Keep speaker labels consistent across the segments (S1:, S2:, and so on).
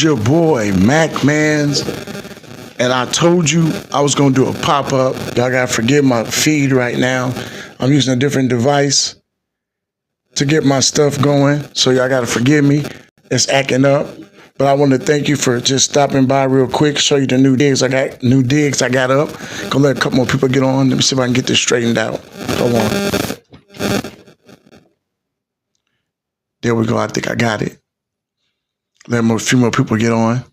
S1: Your boy Mac Manz, and I told you I was gonna do a pop-up. Y'all gotta forgive my feed right now. I'm using a different device to get my stuff going, so y'all gotta forgive me. It's acting up, but I want to thank you for just stopping by real quick. Show you the new digs I got up. Gonna let a couple more people get on. Let me see if I can get this straightened out. Hold on. There we go. I think I got it. Let a few more people get on.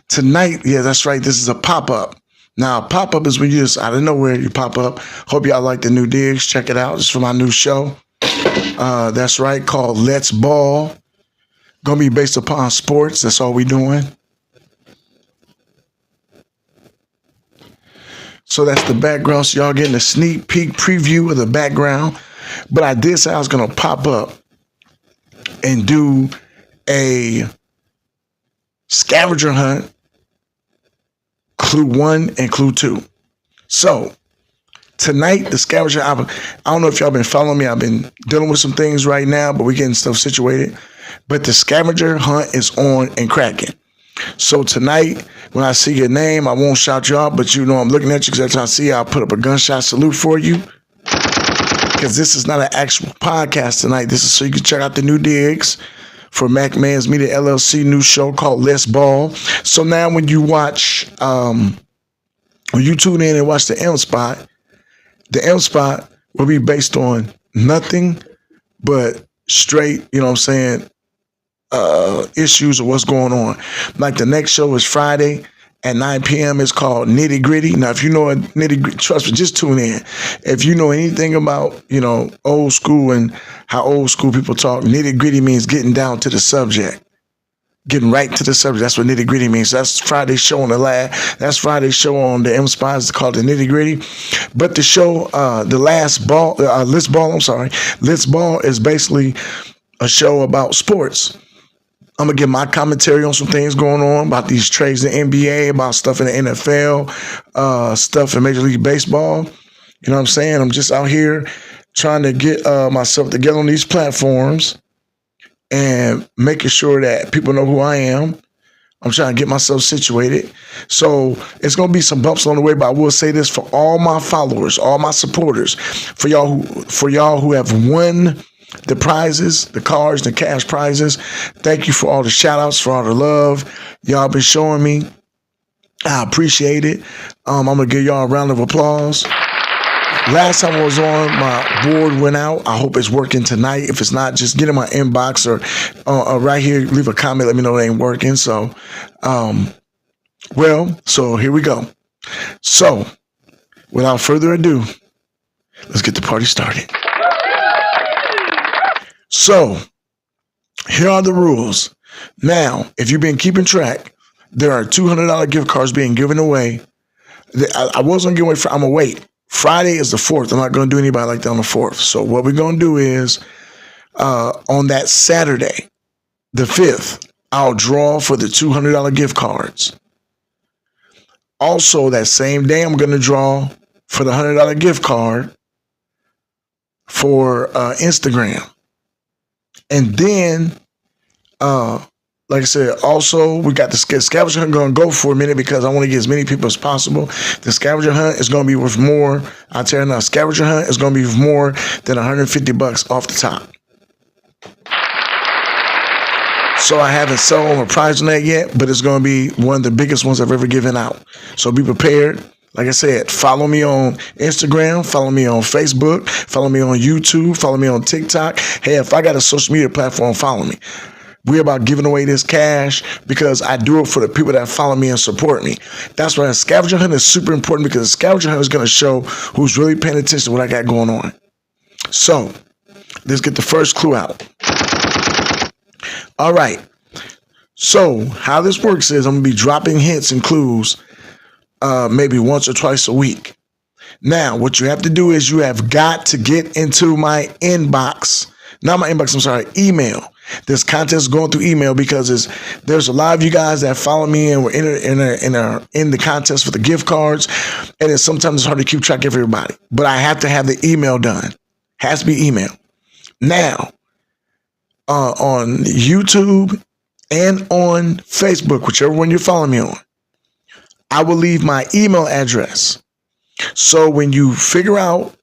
S1: Tonight, yeah, that's right. This is a pop-up. Now, pop-up is when you just out of nowhere, you pop up. Hope y'all like the new digs. Check it out. It's for my new show. That's right, called Let's Ball. Gonna be based upon sports. That's all we doing. So that's the background. So y'all getting a sneak peek preview of the background. But I did say I was gonna pop up and do a scavenger hunt, clue 1 and clue 2. So tonight, the scavenger, I don't know if y'all been following me. I've been dealing with some things right now, but we're getting stuff situated. But the scavenger hunt is on and cracking. So tonight, when I see your name, I won't shout you out, but you know I'm looking at you because every time I see you, I'll put up a gunshot salute for you. Because this is not an actual podcast tonight. This is so you can check out the new digs for Mac Man's Media LLC new show called Let's Ball. So now when you watch, when you tune in and watch the M spot will be based on nothing but straight, you know what I'm saying, issues of what's going on. Like the next show is Friday at 9 p.m. It's called Nitty Gritty. Now, if you know a nitty gritty, trust me, just tune in. If you know anything about, old school and how old school people talk, nitty gritty means getting down to the subject. Getting right to the subject. That's what nitty gritty means. That's Friday's show on the lab. That's Friday's show on the M Spot. It's called the Nitty Gritty. But the show, Let's Ball. Let's Ball is basically a show about sports. I'm going to give my commentary on some things going on about these trades in the NBA, about stuff in the NFL, stuff in Major League Baseball. You know what I'm saying? I'm just out here trying to get myself together on these platforms and making sure that people know who I am. I'm trying to get myself situated. So it's going to be some bumps on the way, but I will say this for all my followers, all my supporters, for y'all who have won the prizes, the cards, the cash prizes. Thank you for all the shout outs, for all the love y'all been showing me. I appreciate it. I'm going to give y'all a round of applause. Last time I was on, my board went out. I hope it's working tonight. If it's not, just get in my inbox or right here, leave a comment. Let me know it ain't working. So, so here we go. So without further ado, let's get the party started. So, here are the rules. Now, if you've been keeping track, there are $200 gift cards being given away. I was going to give away, I'm going to wait. Friday is the 4th. I'm not going to do anybody like that on the 4th. So, what we're going to do is, on that Saturday, the 5th, I'll draw for the $200 gift cards. Also, that same day, I'm going to draw for the $100 gift card for Instagram. And then, like I said, also, we got the scavenger hunt going to go for a minute because I want to get as many people as possible. The scavenger hunt is going to be worth more. I'll tell you now, scavenger hunt is going to be worth more than $150 off the top. So I haven't sold a prize on that yet, but it's going to be one of the biggest ones I've ever given out. So be prepared. Like I said, follow me on Instagram, follow me on Facebook, follow me on YouTube, follow me on TikTok. Hey, if I got a social media platform, follow me. We're about giving away this cash because I do it for the people that follow me and support me. That's why a scavenger hunt is super important, because the scavenger hunt is going to show who's really paying attention to what I got going on. So let's get the first clue out. All right. So how this works is I'm going to be dropping hints and clues maybe once or twice a week. Now, what you have to do is you have got to get into my inbox. Not my inbox, I'm sorry, email. This contest is going through email because there's a lot of you guys that follow me and we're in the contest for the gift cards. And sometimes it's hard to keep track of everybody. But I have to have the email done. Has to be email. Now, on YouTube and on Facebook, whichever one you're following me on, I will leave my email address. So when you figure out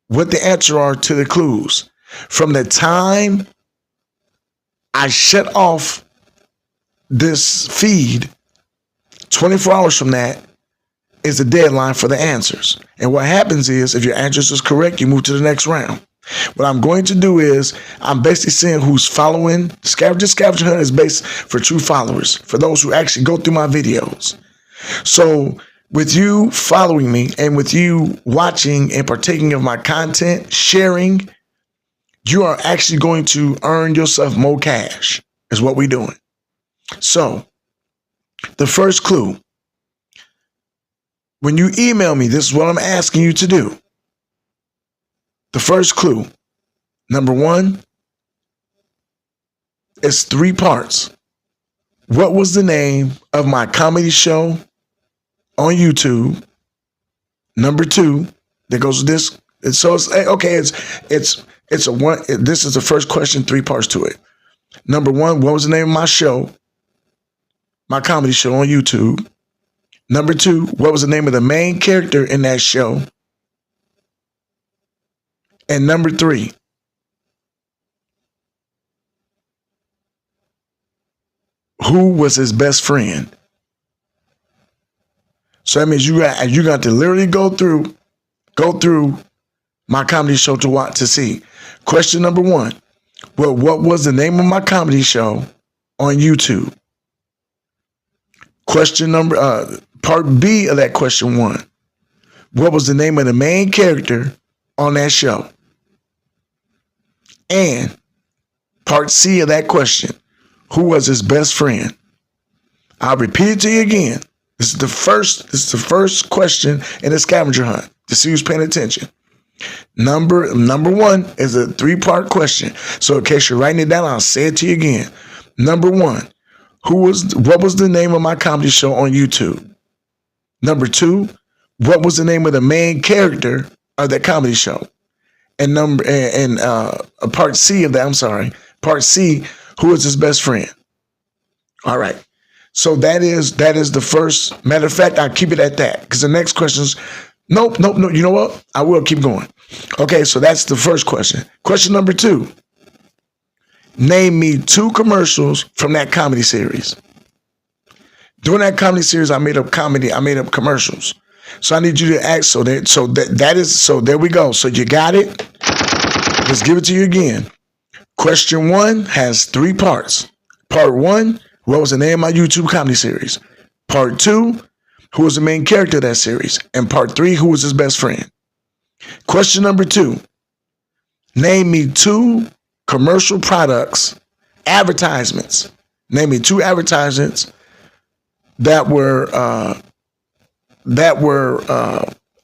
S1: what the answer are to the clues, from the time I shut off this feed, 24 hours from that is the deadline for the answers. And what happens is, if your answers is correct, you move to the next round. What I'm going to do is, I'm basically seeing who's following. Scavenger hunt is based for true followers, for those who actually go through my videos. So with you following me and with you watching and partaking of my content, sharing, you are actually going to earn yourself more cash, is what we're doing. So the first clue, when you email me, this is what I'm asking you to do. The first clue, number one, is 3 parts. What was the name of my comedy show on YouTube? Number 2, that goes with this. So it's okay. It's a one. This is the first question, 3 parts to it. Number 1, what was the name of my show? My comedy show on YouTube. Number 2, what was the name of the main character in that show? And number 3, who was his best friend? So that means you got to literally go through my comedy show to see. Question number 1, well, what was the name of my comedy show on YouTube? Question number, part B of that question 1, what was the name of the main character on that show? And part C of that question, who was his best friend? I'll repeat it to you again. This is the first question in the scavenger hunt to see who's paying attention. Number 1 is a 3-part question. So in case you're writing it down, I'll say it to you again. Number 1, what was the name of my comedy show on YouTube? Number 2, what was the name of the main character of that comedy show? And part C of that, part C, who is his best friend? All right. So that is the first. Matter of fact, I'll keep it at that, because the next question is, nope. You know what? I will keep going. Okay, so that's the first question. Question number 2. Name me 2 commercials from that comedy series. During that comedy series, I made up commercials. So I need you to ask. So there we go. So you got it. Let's give it to you again. Question 1 has 3 parts. Part 1, what was the name of my YouTube comedy series? Part 2, who was the main character of that series? And part 3, who was his best friend? Question number 2, name me 2 commercial products, advertisements. Name me 2 advertisements that were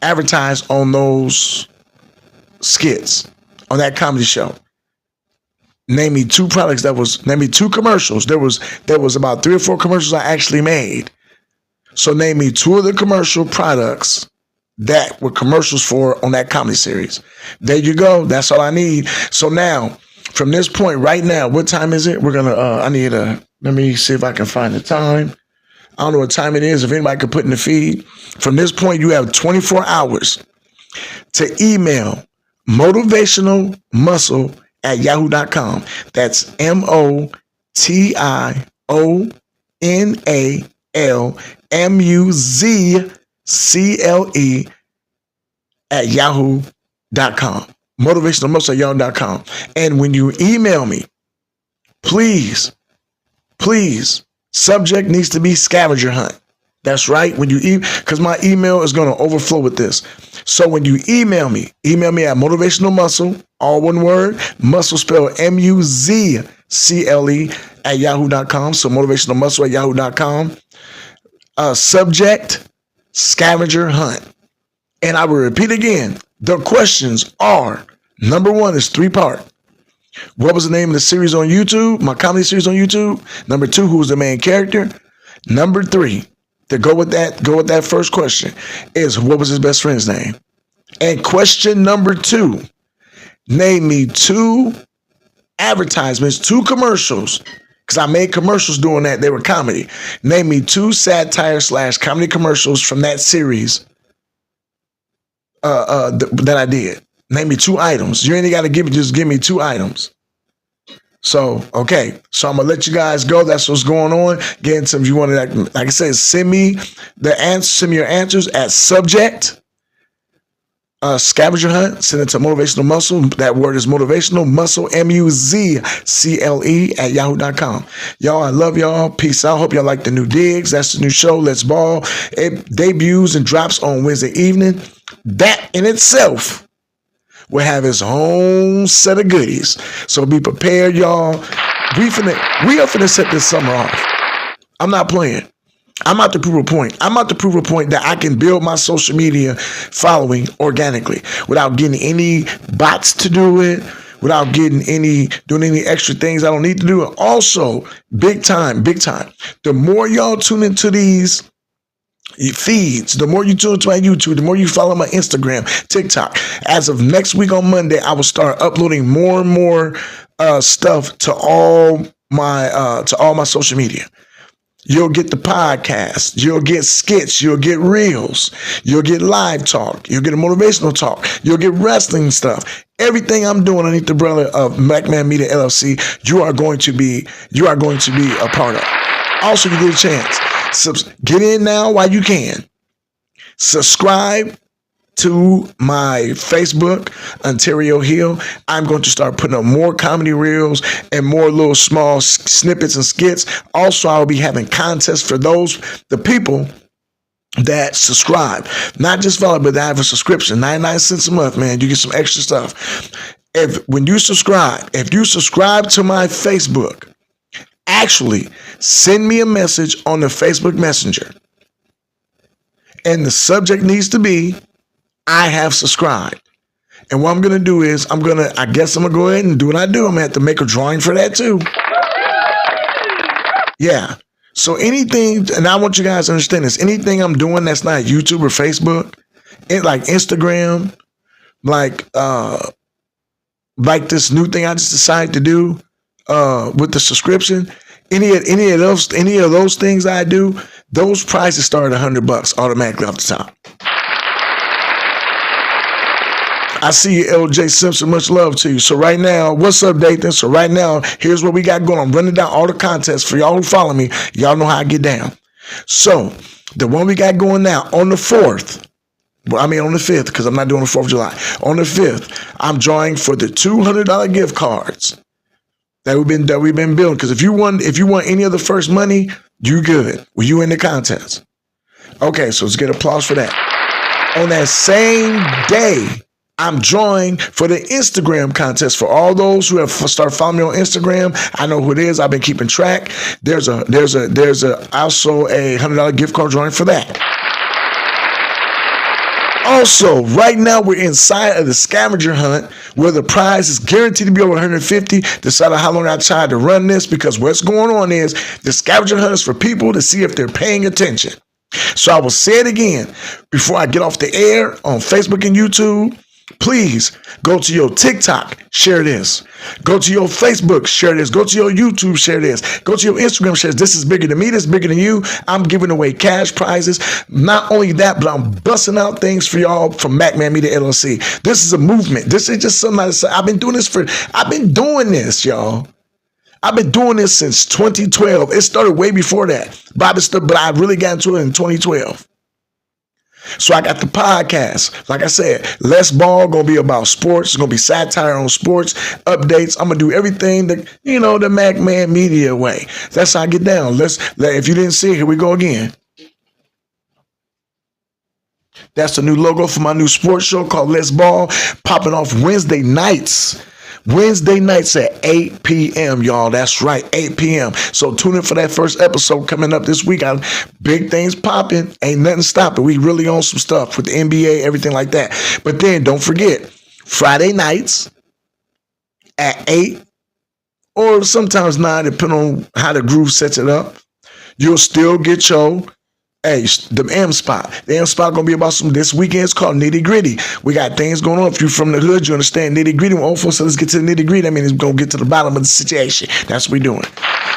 S1: advertised on those skits on that comedy show. Name me 2 products name me 2 commercials. There was about 3 or 4 commercials I actually made. So name me 2 of the commercial products that were commercials for on that comedy series. There you go. That's all I need. So now, from this point right now, what time is it? We're gonna let me see if I can find the time. I don't know what time it is. If anybody could put in the feed. From this point, you have 24 hours to email motivationalmuscle@yahoo.com. That's motivationalmuzzcle@yahoo.com. Motivationalmuscle@yahoo.com. And when you email me, please, subject needs to be scavenger hunt. That's right. When you because my email is going to overflow with this. So when you email me at motivationalmuscle, all one word, muscle spelled MUZCLE @yahoo.com. So motivationalmuscle@yahoo.com. Subject, scavenger hunt. And I will repeat again. The questions are, number 1 is 3-part. What was the name of the series on YouTube? My comedy series on YouTube. Number 2, who was the main character? Number 3, to go with that first question, is what was his best friend's name? And question number 2, name me 2 advertisements, 2 commercials. Because I made commercials doing that. They were comedy. Name me 2 satire/comedy commercials from that series that I did. Name me 2 items. You ain't got to just give me 2 items. So, okay. So I'm going to let you guys go. That's what's going on. Again, if you want to, like I said, send me your answers at subject. Scavenger hunt, send it to Motivational Muscle. That word is Motivational Muscle, MUZCLE at yahoo.com. Y'all, I love y'all. Peace out. Hope y'all like the new digs. That's the new show, Let's Ball. It debuts and drops on Wednesday evening. That in itself will have its own set of goodies. So be prepared, y'all. We are finna set this summer off. I'm not playing. I'm out to prove a point. I'm out to prove a point that I can build my social media following organically without getting any bots to do it, without doing any extra things I don't need to do. And also, big time. The more y'all tune into these feeds, the more you tune into my YouTube, the more you follow my Instagram, TikTok. As of next week on Monday, I will start uploading more and more stuff to all my social media. You'll get the podcast, you'll get skits, you'll get reels, you'll get live talk, you'll get a motivational talk, you'll get wrestling stuff. Everything I'm doing underneath the umbrella of MacMan Media LLC, you are going to be a part of. Also, you get a chance. Get in now while you can. Subscribe to my Facebook, Ontario Hill. I'm going to start putting up more comedy reels and more little small snippets and skits. Also, I'll be having contests for the people that subscribe. Not just follow, but that have a subscription. 99 cents a month, man. You get some extra stuff. If you subscribe to my Facebook, actually send me a message on the Facebook Messenger. And the subject needs to be, I have subscribed. And what I'm going to do is I'm going to go ahead and do what I do. I'm going to have to make a drawing for that too. Yeah. So anything, and I want you guys to understand this, anything I'm doing that's not YouTube or Facebook, like Instagram, like this new thing I just decided to do with the subscription, any of those things I do, those prices start at $100 automatically off the top. I see you, LJ Simpson. Much love to you. So right now, what's up, Dathan? So right now, here's what we got going. I'm running down all the contests for y'all who follow me. Y'all know how I get down. So the one we got going now on the 4th, on the 5th, because I'm not doing the 4th of July. On the 5th, I'm drawing for the $200 gift cards that we've been building. Because if you want any of the first money, you good. Well, you in the contest. Okay, so let's get applause for that. On that same day, I'm drawing for the Instagram contest. For all those who have started following me on Instagram, I know who it is. I've been keeping track. There's also a $100 gift card drawing for that. Also, right now we're inside of the scavenger hunt where the prize is guaranteed to be over 150. Decided how long I tried to run this, because what's going on is the scavenger hunt is for people to see if they're paying attention. So I will say it again before I get off the air on Facebook and YouTube. Please go to your TikTok, share this. Go to your Facebook, share this. Go to your YouTube, share this. Go to your Instagram, share this. This is bigger than me. This is bigger than you. I'm giving away cash prizes. Not only that, but I'm busting out things for y'all from MacMan Media LLC. This is a movement. This is just something I've been doing this, y'all. I've been doing this since 2012. It started way before that. But I really got into it in 2012. So I got the podcast. Like I said, Let's Ball gonna be about sports. It's gonna be satire on sports, updates. I'm gonna do everything the MacMan Media way. That's how I get down. If you didn't see it, here we go again. That's the new logo for my new sports show called Let's Ball, popping off Wednesday nights. Wednesday nights at 8 p.m., y'all. That's right, 8 p.m. So tune in for that first episode coming up this week. Big things popping. Ain't nothing stopping. We really on some stuff with the NBA, everything like that. But then don't forget, Friday nights at 8 or sometimes 9, depending on how the groove sets it up. You'll still get the M spot. The M spot gonna be about this weekend's called Nitty Gritty. We got things going on. If you're from the hood, you understand nitty gritty. When old folks say let's get to the nitty gritty, I mean it's gonna get to the bottom of the situation. That's what we're doing.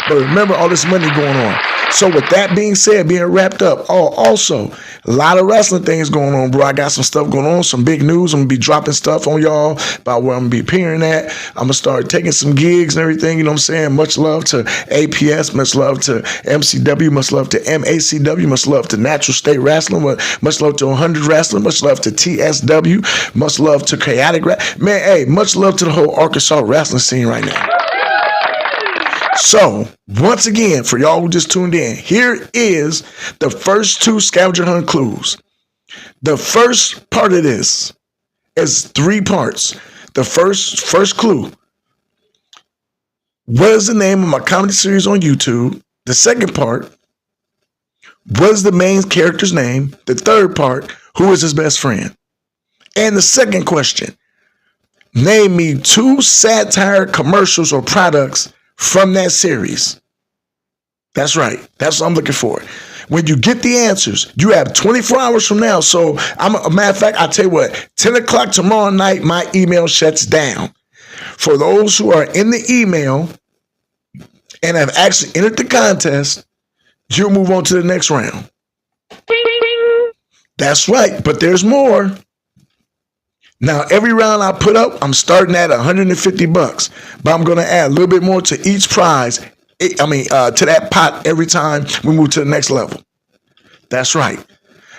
S1: But remember all this money going on. So with that being said, being wrapped up, also a lot of wrestling things going on, bro. I got some stuff going on, some big news. I'm gonna be dropping stuff on y'all about where I'm gonna be appearing at. I'm gonna start taking some gigs and everything, you know what I'm saying? Much love to APS, much love to MCW, much love to MACW, much love to Natural State Wrestling, much love to 100 Wrestling, much love to TSW, much love to Chaotic Wrestling. Man, hey, much love to the whole Arkansas wrestling scene right now. So, once again, for y'all who just tuned in, here is the first 2 scavenger hunt clues. The first part of this is 3 parts. The first clue. What is the name of my comedy series on YouTube? The second part. What is the main character's name? The third part. Who is his best friend? And the second question. Name me 2 satire commercials or products from that series. That's right. That's what I'm looking for. When you get the answers, you have 24 hours from now. So, a matter of fact, I'll tell you what, 10 o'clock tomorrow night, my email shuts down. For those who are in the email and have actually entered the contest, you'll move on to the next round. That's right. But there's more. Now, every round I put up, I'm starting at $150, but I'm going to add a little bit more to each prize. To that pot every time we move to the next level. That's right.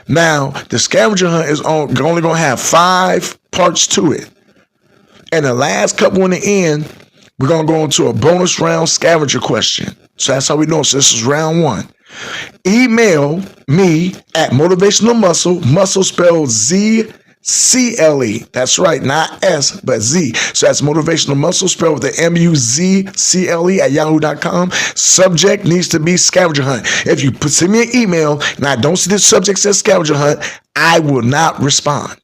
S1: Now, the scavenger hunt is only going to have 5 parts to it. And the last couple in the end, we're going to go into a bonus round scavenger question. So that's how we know. So this is round 1. Email me at Motivational Muscle spelled ZCLE. That's right, not S, but Z. So that's Motivational Muscle spelled with the MUZCLE at yahoo.com. Subject needs to be scavenger hunt. If you send me an email and I don't see the subject says scavenger hunt, I will not respond.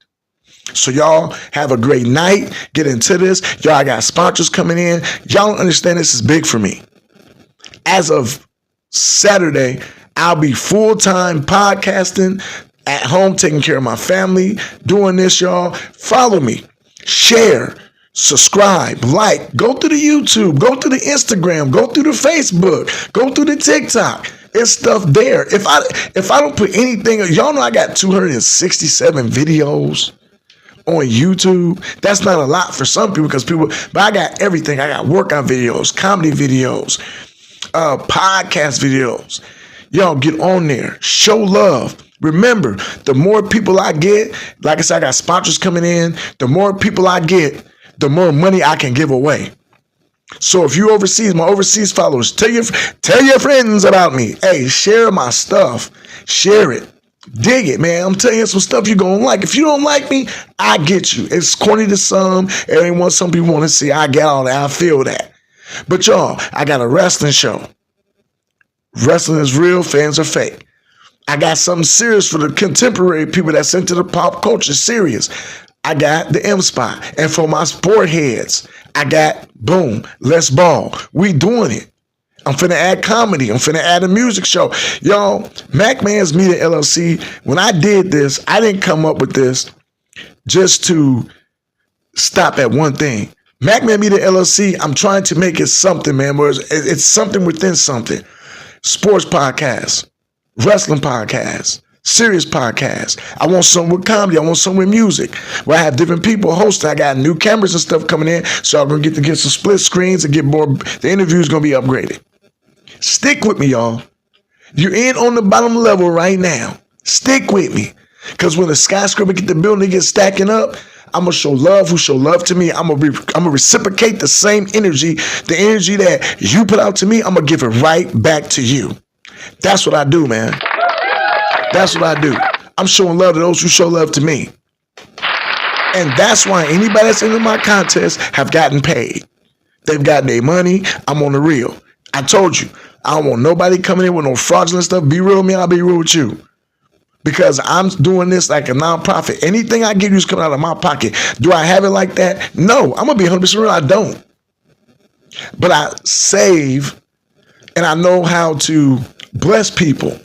S1: So y'all have a great night. Get into this. Y'all, I got sponsors coming in. Y'all don't understand this is big for me. As of Saturday, I'll be full-time podcasting, at home taking care of my family, doing this, y'all. Follow me, share, subscribe, like, go to the YouTube, go to the Instagram, go through the Facebook, go through the TikTok. It's stuff there. If I don't put anything, y'all know I got 267 videos on YouTube. That's not a lot for some people but I got everything. I got workout videos, comedy videos, podcast videos. Y'all get on there, show love. Remember, the more people I get, like I said, I got sponsors coming in. The more people I get, the more money I can give away. So if you overseas, my overseas followers, tell your friends about me. Hey, share my stuff. Share it. Dig it, man. I'm telling you some stuff you're going to like. If you don't like me, I get you. It's corny to some. It ain't what some people want to see. I get all that. I feel that. But y'all, I got a wrestling show. Wrestling is real. Fans are fake. I got something serious for the contemporary people that's into the pop culture serious. I got the M spot. And for my sport heads, I got boom, let's ball. We doing it. I'm finna add comedy. I'm finna add a music show. Y'all, Mac Man's Media LLC, when I did this, I didn't come up with this just to stop at one thing. Mac Man Media LLC, I'm trying to make it something, man, where it's something within something. Sports podcast, wrestling podcast, serious podcast. I want something with comedy. I want something with music where I have different people hosting. I got new cameras and stuff coming in, so I'm going to get some split screens and get more. The interview is going to be upgraded. Stick with me, y'all. You're in on the bottom level right now. Stick with me, because when the skyscraper get the building, they get stacking up, I'm going to show love who show love to me. I'm going to reciprocate the same energy. The energy that you put out to me, I'm going to give it right back to you. That's what I do, man. That's what I do. I'm showing love to those who show love to me. And that's why anybody that's in my contest have gotten paid. They've gotten their money. I'm on the real. I told you, I don't want nobody coming in with no fraudulent stuff. Be real with me, I'll be real with you. Because I'm doing this like a nonprofit. Anything I give you is coming out of my pocket. Do I have it like that? No, I'm going to be 100% real. I don't. But I save, and I know how to bless people.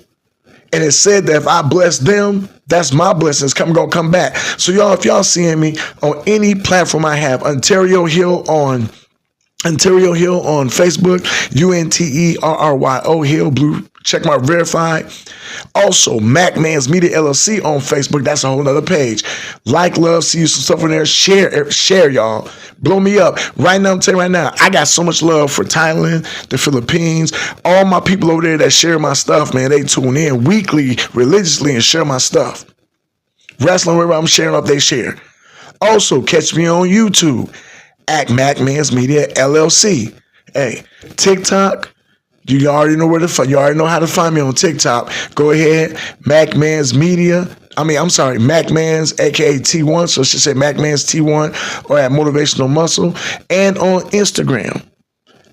S1: And it said that if I bless them, that's my blessings going to come back. So y'all, if y'all seeing me on any platform I have, Ontario Hill on Ontario Hill on Facebook, UNTERRYO Hill Blue. Check my verified. Also, Mac Manz Media LLC on Facebook. That's a whole nother page. Like, love, see you some stuff in there. Share, y'all. Blow me up. Right now, I'm telling you right now, I got so much love for Thailand, the Philippines, all my people over there that share my stuff, man. They tune in weekly, religiously, and share my stuff. Wrestling, wherever I'm sharing up, they share. Also, catch me on YouTube at Mac Manz Media LLC. Hey, TikTok. You already know where to find. You already know how to find me on TikTok. Go ahead, Mac Manz Media. Mac Manz, aka T1. So it should say Mac Manz T1 or at Motivational Muscle. And on Instagram,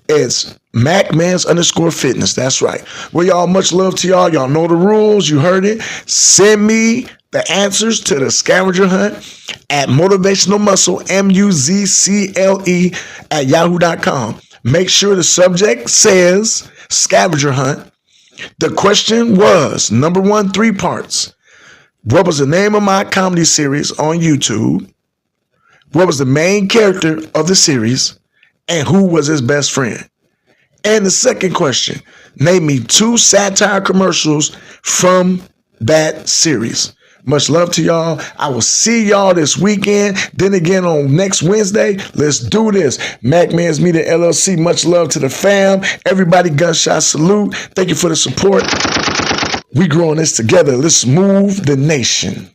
S1: it's Mac Manz _fitness. That's right. Well, y'all, much love to y'all. Y'all know the rules. You heard it. Send me the answers to the scavenger hunt at Motivational Muscle, MUZCLE at yahoo.com. Make sure the subject says scavenger hunt. The question was, number one, 3 parts. What was the name of my comedy series on YouTube? What was the main character of the series? And who was his best friend? And the second question, name me 2 satire commercials from that series. Much love to y'all. I will see y'all this weekend. Then again on next Wednesday. Let's do this. Mac Manz Media LLC. Much love to the fam. Everybody, gunshot salute. Thank you for the support. We growing this together. Let's move the nation.